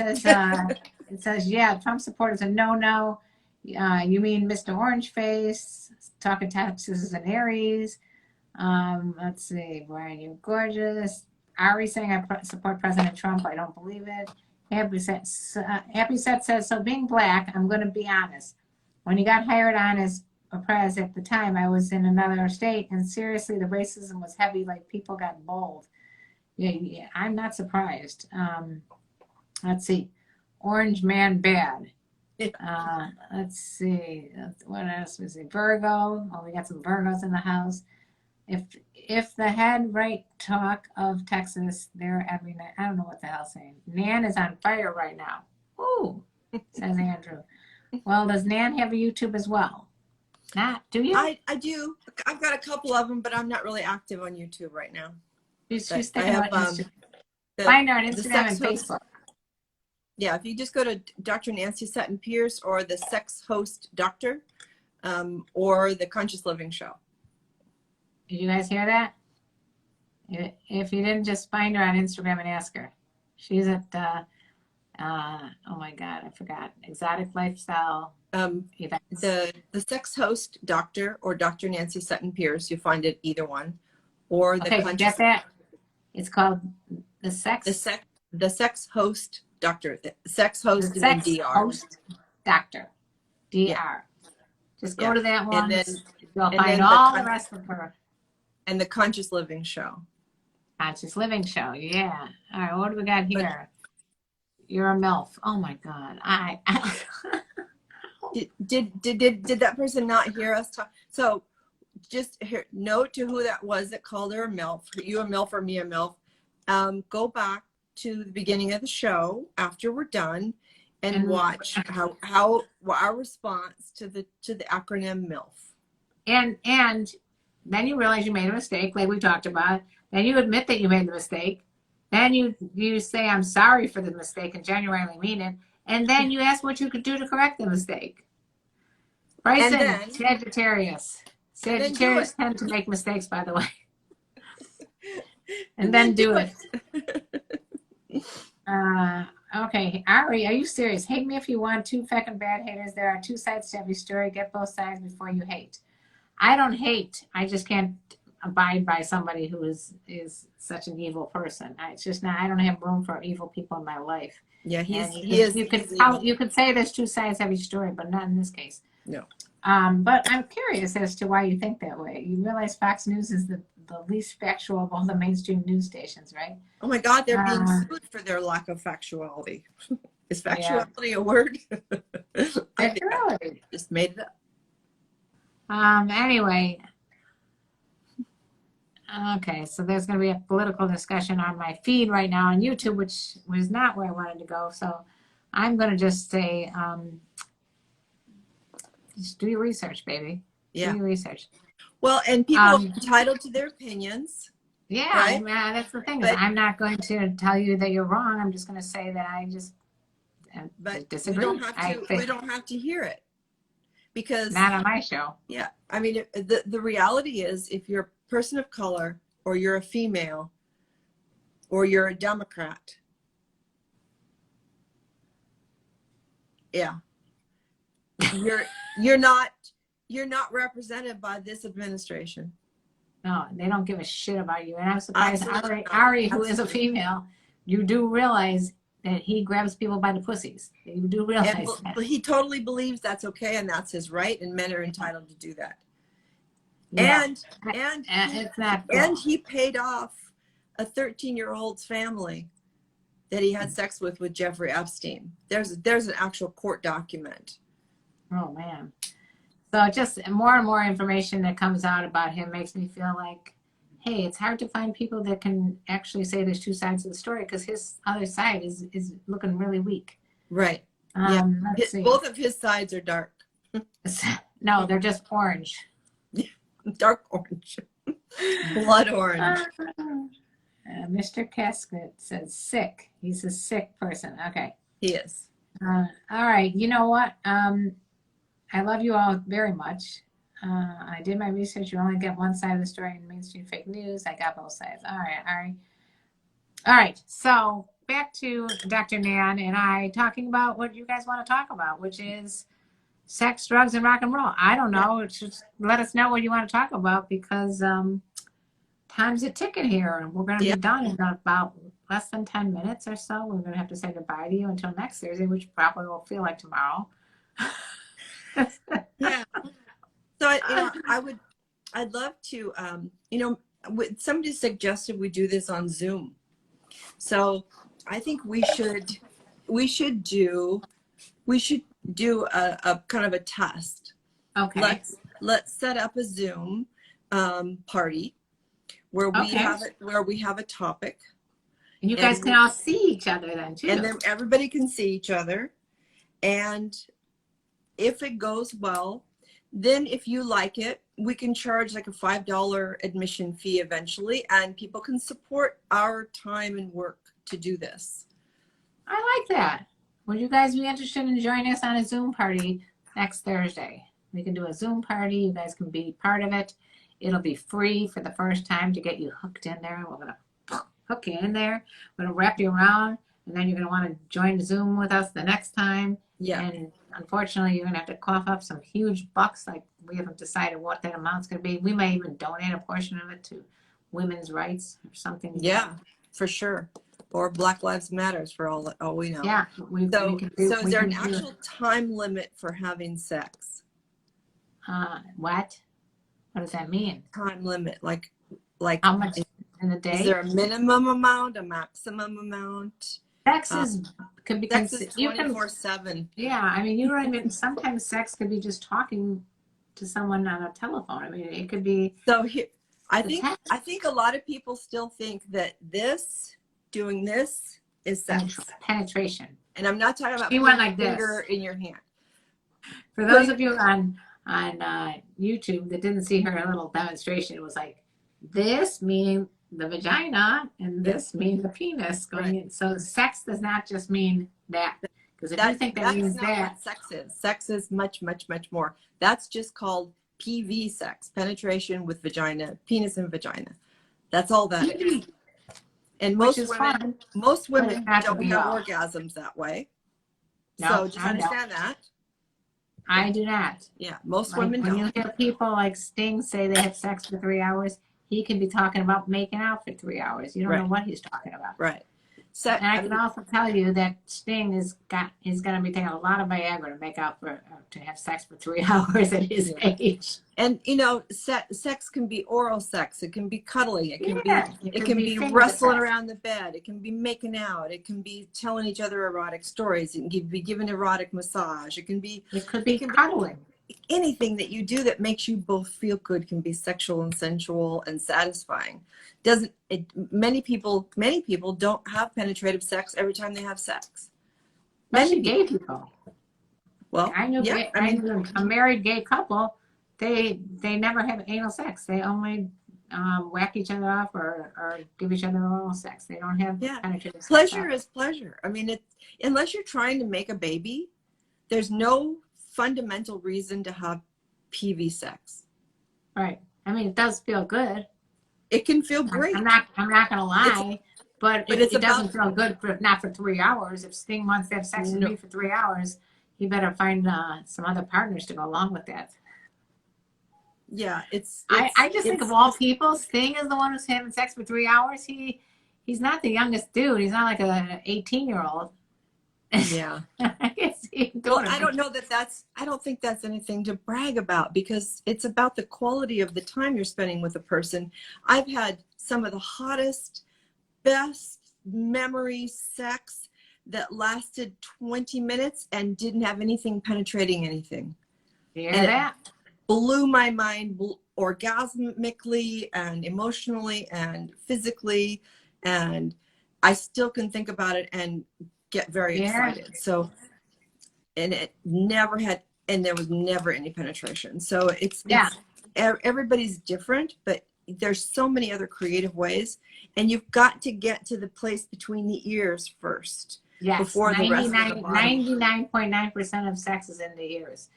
A: says, yeah, Trump supporters a no. You mean Mr. Orange Face, talking Texas is an Aries. Let's see, Brian, you're gorgeous. Ari saying I support President Trump. I don't believe it. Happy Set says, so being black, I'm going to be honest. When he got hired on as a prez at the time, I was in another state, and seriously, the racism was heavy, like people got bold. Yeah, I'm not surprised. Let's see. Orange Man Bad. Let's see. What else was it? Virgo. Oh, we got some Virgos in the house. If the head right talk of Texas there every night. I don't know what the hell's saying. Nan is on fire right now. Ooh, says Andrew. Well, does Nan have a YouTube as well? Not, do you?
B: I do. I've got a couple of them, but I'm not really active on YouTube right now.
A: She's thinking about Instagram. Find her on Instagram and Facebook.
B: Yeah, if you just go to Dr. Nancy Sutton Pierce or the Sex Host Doctor, or the Conscious Living Show.
A: Did you guys hear that? If you didn't, just find her on Instagram and ask her. She's at, oh my God, I forgot. Exotic Lifestyle. Events.
B: The Sex Host Doctor or Dr. Nancy Sutton Pierce, you find it either one. Or the
A: Conscious. Get that? It's called the
B: Sex Host Doctor. Sex Host
A: the Sex
B: DR.
A: Host Doctor. DR.
B: Yeah.
A: Just go to that one.
B: And then,
A: you'll find all the rest of her.
B: And the Conscious Living Show.
A: Conscious Living Show, yeah. All right, what do we got here? You're a MILF. Oh my God.
B: Did that person not hear us talk? So just note to who that was that called her a MILF. You a MILF or me a MILF. Go back to the beginning of the show after we're done and watch how our response to the acronym MILF.
A: And then you realize you made a mistake, like we talked about. Then you admit that you made the mistake. Then you say, I'm sorry for the mistake and genuinely mean it. And then you ask what you could do to correct the mistake. Bryson, Sagittarius. Sagittarius tend to make mistakes, by the way. And then do it. Okay, Ari, are you serious? Hate me if you want. 2 fucking bad haters. There are 2 sides to every story. Get both sides before you hate. I don't hate. I just can't abide by somebody who is such an evil person. It's just not. I don't have room for evil people in my life.
B: Yeah, he is.
A: You could say there's 2 sides to every story, but not in this case.
B: No.
A: But I'm curious as to why you think that way. You realize Fox News is the least factual of all the mainstream news stations, right?
B: Oh my God, they're being sued for their lack of factuality. Is factuality a word? I think I just made it up.
A: Anyway, Okay, so there's going to be a political discussion on my feed right now on YouTube, which was not where I wanted to go. So I'm going to just say, just do your research, baby.
B: Yeah.
A: Do your research.
B: Well, and people are entitled to their opinions.
A: Yeah,
B: right?
A: I mean, that's the thing. Is I'm not going to tell you that you're wrong. I'm just going to say that I just disagree.
B: We don't have to hear it, because
A: not on my show.
B: Yeah, I mean, the reality is, if you're a person of color, or you're a female, or you're a Democrat, yeah, you're not represented by this administration.
A: No, they don't give a shit about you. And I'm surprised Ari, who is a female, you do realize that he grabs people by the pussies. You do realize that.
B: He totally believes that's okay, and that's his right, and men are entitled to do that.
A: Yeah.
B: And
A: it's not cool.
B: And he paid off a 13-year-old's family that he had sex with Jeffrey Epstein. There's an actual court document.
A: Oh man. So just more and more information that comes out about him makes me feel like, hey, it's hard to find people that can actually say there's two sides of the story, because his other side is looking really weak.
B: Right.
A: Let's see.
B: Both of his sides are dark.
A: No, they're just orange.
B: Dark orange. Blood orange.
A: Mr. Casket says sick. He's a sick person. Okay.
B: He is.
A: All right. You know what? I love you all very much. I did my research. You only get one side of the story in mainstream fake news. I got both sides. All right. All right. So back to Dr. Nan and I talking about what you guys want to talk about, which is sex, drugs, and rock and roll. I don't know. It's just let us know what you want to talk about, because time's a ticking here, and we're going to be done in about less than 10 minutes or so. We're going to have to say goodbye to you until next Thursday, which probably will feel like tomorrow.
B: Yeah. So I'd love to, somebody suggested we do this on Zoom. So I think we should do a kind of a test.
A: Okay.
B: Let's set up a Zoom party where we have a topic.
A: And you guys can all see each other then too.
B: And then everybody can see each other. And if it goes well, then if you like it, we can charge like a $5 admission fee eventually, and people can support our time and work to do this.
A: I like that. Would you guys be interested in joining us on a Zoom party next Thursday? We can do a Zoom party. You guys can be part of it. It'll be free for the first time to get you hooked in there. We're going to hook you in there. We're going to wrap you around, and then you're going to want to join Zoom with us the next time.
B: Yeah.
A: And unfortunately, you're going to have to cough up some huge bucks. Like, we haven't decided what that amount's going to be. We may even donate a portion of it to women's rights or something.
B: Yeah, for sure. Or Black Lives Matters, for all we know.
A: Yeah.
B: So is there an actual time limit for having sex?
A: What? What does that mean?
B: Time limit, like
A: how much in a day?
B: Is there a minimum amount, a maximum amount?
A: Sex could be
B: 24/7.
A: Yeah, I mean, you know what I mean. Sometimes sex could be just talking to someone on a telephone. I mean, it could be.
B: So here, I think a lot of people still think that doing this is sex.
A: Penetration.
B: And I'm not talking about
A: putting a
B: finger in your hand.
A: For those of you on YouTube that didn't see her little demonstration, it was like this meaning the vagina and this means the penis going in. So sex does not just mean that. Because if you think that means that.
B: Sex is. Sex is much, much, much more. That's just called PV sex, penetration with vagina, penis and vagina. That's all that is. And most women don't have orgasms that way. No, so just understand that.
A: I do not.
B: Yeah, most women don't.
A: When you hear people like Sting say they have sex for 3 hours, he can be talking about making out for 3 hours. You don't know what he's talking about.
B: Right.
A: So, and I can also tell you that Sting is going to be taking a lot of Viagra to make out to have sex for 3 hours at his age.
B: And sex can be oral sex. It can be cuddling. It can be wrestling around the bed. It can be making out. It can be telling each other erotic stories. It can be giving erotic massage. It could be
A: cuddling.
B: anything that you do that makes you both feel good can be sexual and sensual and satisfying. Many people don't have penetrative sex every time they have sex.
A: Especially gay people.
B: Well,
A: I knew a married gay couple. They never have anal sex. They only whack each other off or give each other oral sex. They don't have penetrative sex.
B: Pleasure is pleasure. I mean, unless you're trying to make a baby, there's no fundamental reason to have PV sex.
A: Right. I mean, it does feel good.
B: It can feel great.
A: I'm not gonna lie, but it doesn't feel good not for 3 hours. If Sting wants to have sex with me for 3 hours, he better find some other partners to go along with that.
B: Yeah,
A: I just think of all people, Sting is the one who's having sex for 3 hours. He's not the youngest dude. He's not like a 18-year-old.
B: Yeah. I don't know I don't think that's anything to brag about, because it's about the quality of the time you're spending with a person. I've had some of the hottest, best memory sex that lasted 20 minutes and didn't have anything penetrating anything.
A: Yeah, that
B: blew my mind orgasmically and emotionally and physically, and I still can think about it and get very excited. So, and it never had, and there was never any penetration. So it's everybody's different, but there's so many other creative ways, and you've got to get to the place between the ears first.
A: Yes,
B: before the rest of the body.
A: 99.9% of sex is in the ears,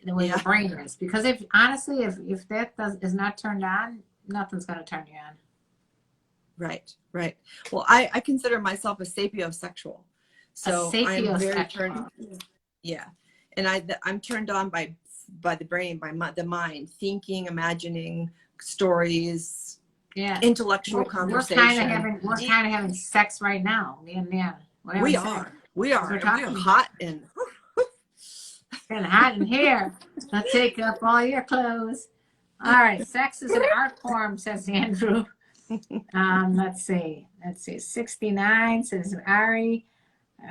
A: the way the brain is. Because if that is not turned on, nothing's going to turn you on.
B: Right. Well, I consider myself a sapiosexual. So I'm very turned. Yeah, and I'm turned on by the brain, by the mind, thinking, imagining stories. Yeah, intellectual conversation.
A: We're kind of having sex right now, me and Nan.
B: We are hot and
A: hot in here. Let's take up all your clothes. All right, sex is an art form, says Andrew. Let's see. 69 says Ari.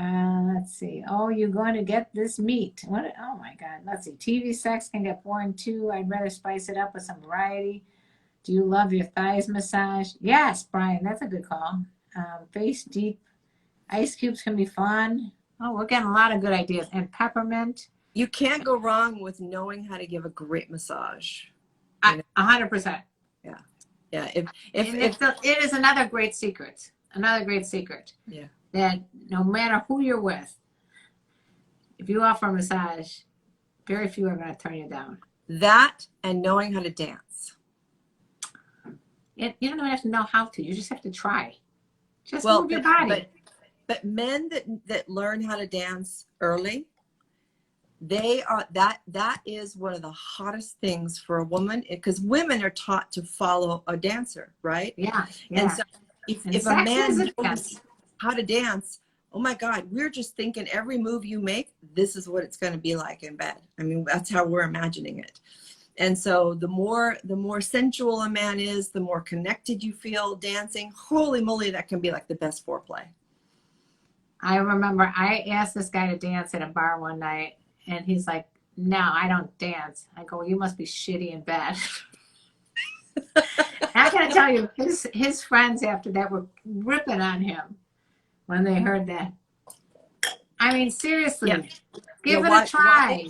A: Let's see. Oh, you're going to get this meat. What? Oh my God. Let's see. TV sex can get boring too. I'd rather spice it up with some variety. Do you love your thighs massaged? Yes, Brian. That's a good call. Face deep. Ice cubes can be fun. Oh, we're getting a lot of good ideas. And peppermint.
B: You can't go wrong with knowing how to give a great massage.
A: 100%.
B: Yeah.
A: It is another great secret. Yeah. That no matter who you're with, if you offer a massage, very few are going to turn you down.
B: That and knowing how to dance.
A: You don't even have to know how to. You just have to try. Just move your body.
B: But men that learn how to dance early, that is one of the hottest things for a woman, because women are taught to follow a dancer, right?
A: Yeah.
B: And so if a man knows how to dance, oh my God, we're just thinking every move you make, this is what it's going to be like in bed. I mean, that's how we're imagining it. And so the more sensual a man is, the more connected you feel dancing. Holy moly, that can be like the best foreplay.
A: I remember I asked this guy to dance at a bar one night, and he's like, "No, I don't dance." I go, "Well, you must be shitty in bed." I gotta tell you, his friends after that were ripping on him when they heard that. I mean, seriously, give it a try.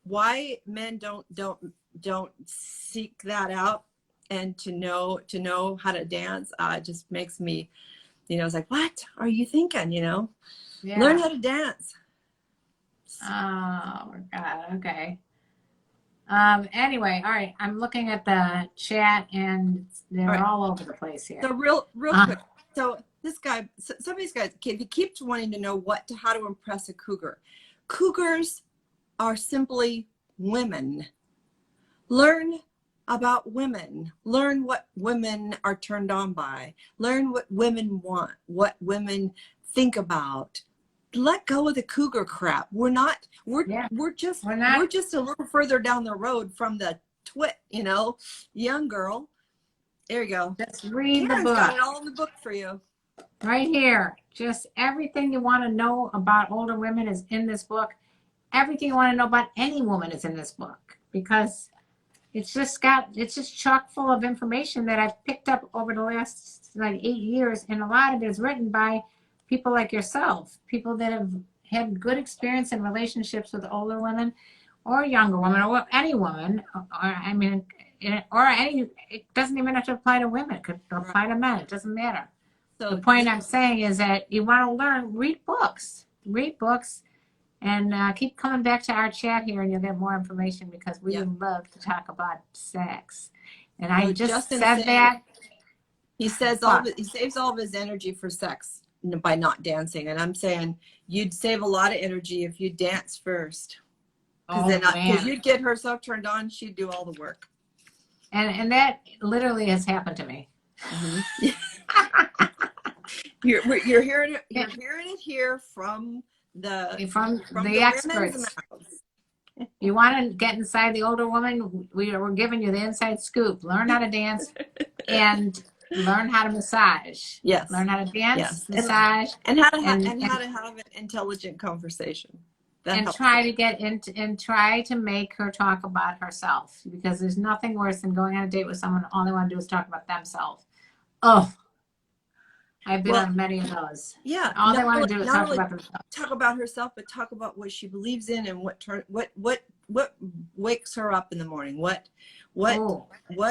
B: Why men don't seek that out and to know how to dance just makes me, it's like, what are you thinking? Learn how to dance.
A: Oh God. Okay. Anyway, all right. I'm looking at the chat and they're all over the place here.
B: So real quick. So this guy, some of these guys, he keeps wanting to know how to impress a cougar. Cougars are simply women. Learn about women. Learn what women are turned on by. Learn what women want, what women think about. Let go of the cougar crap. We're just a little further down the road from the twit, young girl. There you go.
A: Just read the book.
B: Got it all in the book for you.
A: Right here. Just everything you want to know about older women is in this book. everything you want to know about any woman is in this book, because it's just chock full of information that I've picked up over the last like 8 years, and a lot of it is written by people like yourself, people that have had good experience in relationships with older women or younger women, or any woman, or I mean, or any. It doesn't even have to apply to women. It could apply to men. It doesn't matter. So the point I'm saying is that you want to learn, read books, and keep coming back to our chat here, and you'll get more information, because we would love to talk about sex. And I just said that.
B: He says he saves all of his energy for sex by not dancing. And I'm saying you'd save a lot of energy if you dance first. Because you'd get her so turned on, she'd do all the work. And
A: that literally has happened to me.
B: Mm-hmm. You're hearing it. You're hearing it here from the
A: experts. You want to get inside the older woman? We're giving you the inside scoop. Learn how to dance and learn how to massage.
B: Yes.
A: Learn how to dance, massage,
B: and how to have an intelligent conversation.
A: And try to get into and try to make her talk about herself, because there's nothing worse than going on a date with someone all they want to do is talk about themselves. Oh, I've been on many of those.
B: Yeah.
A: All they want to do is talk about themselves.
B: Talk about herself, but talk about what she believes in and what wakes her up in the morning. What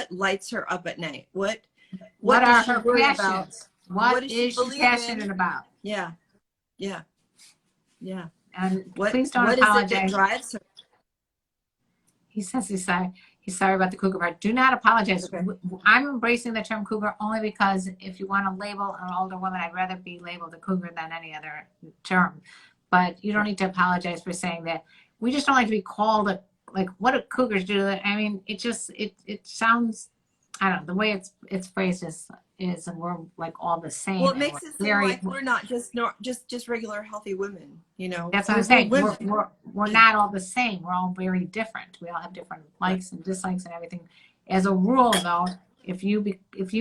B: lights her up at night. What
A: are her passions? What is she passionate about?
B: Yeah.
A: And please don't apologize.
B: What is it that drives her?
A: He says he's sorry about the cougar part. Do not apologize. Okay. I'm embracing the term cougar only because if you want to label an older woman, I'd rather be labeled a cougar than any other term. But you don't need to apologize for saying that. We just don't like to be called what do cougars do? I mean, it sounds, I don't know, the way it's phrased is we're like all the same.
B: Well, it makes it seem like we're not just regular healthy women, you know.
A: That's what I'm saying. We're not all the same. We're all very different. We all have different likes and dislikes and everything. As a rule, though, if you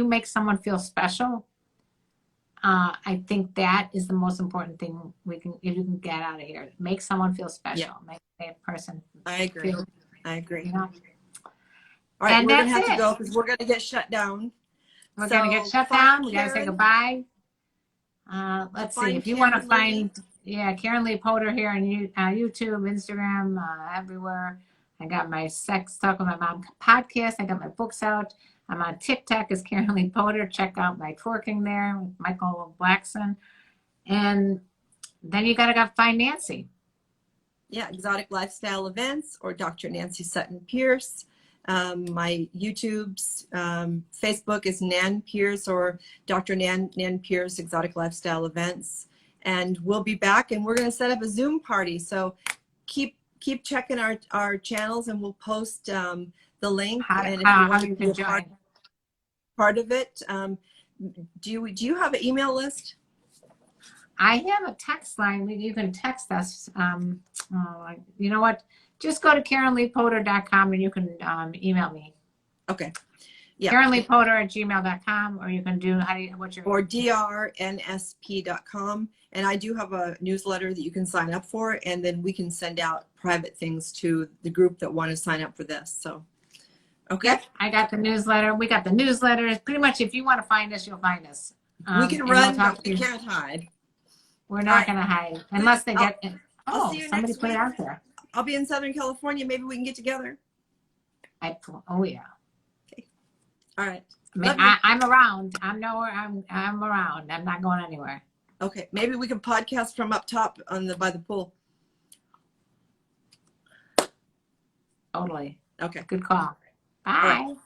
A: make someone feel special, I think that is the most important thing you can get out of here. Make someone feel special. Yeah. Make that person.
B: I agree.
A: You know?
B: All right, we're gonna have to go because we're gonna get shut down.
A: We're going to get shut down. We got to say goodbye. Let's see. If you want to find, Karenlee Poter here on YouTube, Instagram, everywhere. I got my Sex Talk with My Mom podcast. I got my books out. I'm on TikTok as Karenlee Poter. Check out my twerking there with Michael Blackson. And then you got to find Nancy.
B: Yeah, Exotic Lifestyle Events or Dr. Nancy Sutton Pierce. My YouTube's Facebook is Nan Pierce or Dr. Nan Pierce Exotic Lifestyle Events, and we'll be back and we're going to set up a Zoom party. So keep checking our channels, and we'll post the link. And if you want to be part of it, do you have an email list?
A: I have a text line. You can text us. You know what? Just go to KarenleePoter.com and you can email me.
B: Okay. Yeah.
A: KarenleePoter@gmail.com, or you can do
B: or drnsp.com. And I do have a newsletter that you can sign up for, and then we can send out private things to the group that want to sign up for this. So, okay.
A: Yep, I got the newsletter. We got the newsletter. Pretty much, if you want to find us, you'll find us.
B: We can run, but we can't hide.
A: We're not going to hide unless they get. Somebody put it out there.
B: I'll be in Southern California. Maybe we can get together.
A: Yeah.
B: Okay. All right.
A: I'm around. I'm around. I'm not going anywhere.
B: Okay. Maybe we can podcast from up top by the pool.
A: Totally.
B: Okay.
A: Good call. Bye.
B: All right.